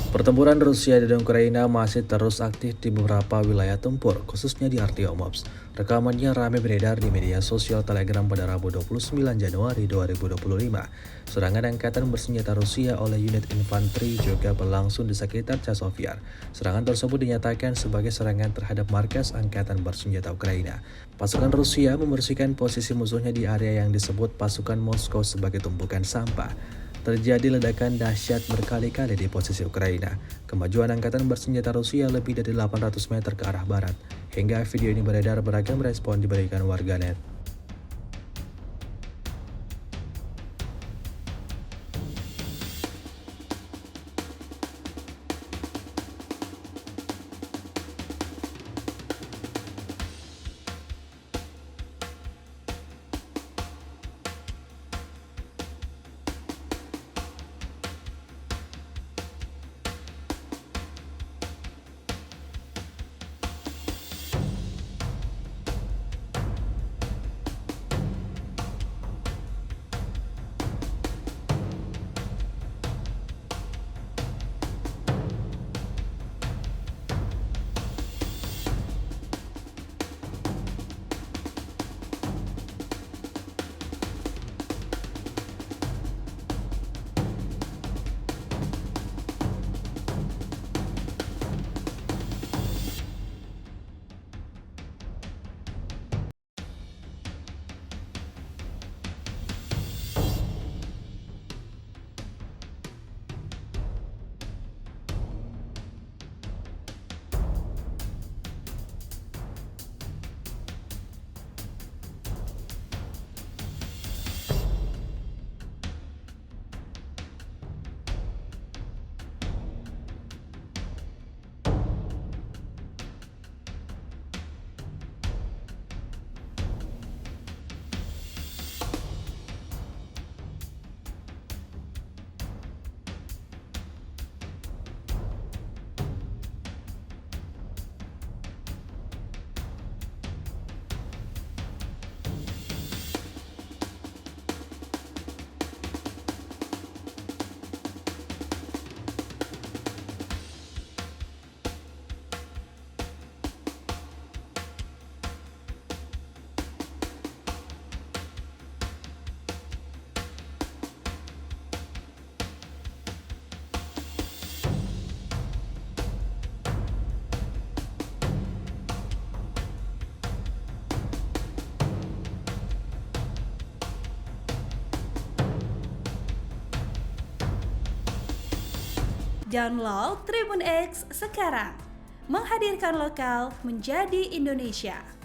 Pertempuran Rusia dan Ukraina masih terus aktif di beberapa wilayah tempur, khususnya di Artyomovsk. Rekamannya ramai beredar di media sosial Telegram pada Rabu 29 Januari 2025. Serangan Angkatan Bersenjata Rusia oleh unit infanteri juga berlangsung di sekitar Chasov Yar. Serangan tersebut dinyatakan sebagai serangan terhadap markas Angkatan Bersenjata Ukraina. Pasukan Rusia membersihkan posisi musuhnya di area yang disebut pasukan Moskow sebagai tumpukan sampah. Terjadi ledakan dahsyat berkali-kali di posisi Ukraina. Kemajuan Angkatan Bersenjata Rusia lebih dari 800 meter ke arah barat. Hingga video ini beredar, beragam respon diberikan warganet. Download Tribun X sekarang, menghadirkan lokal menjadi Indonesia.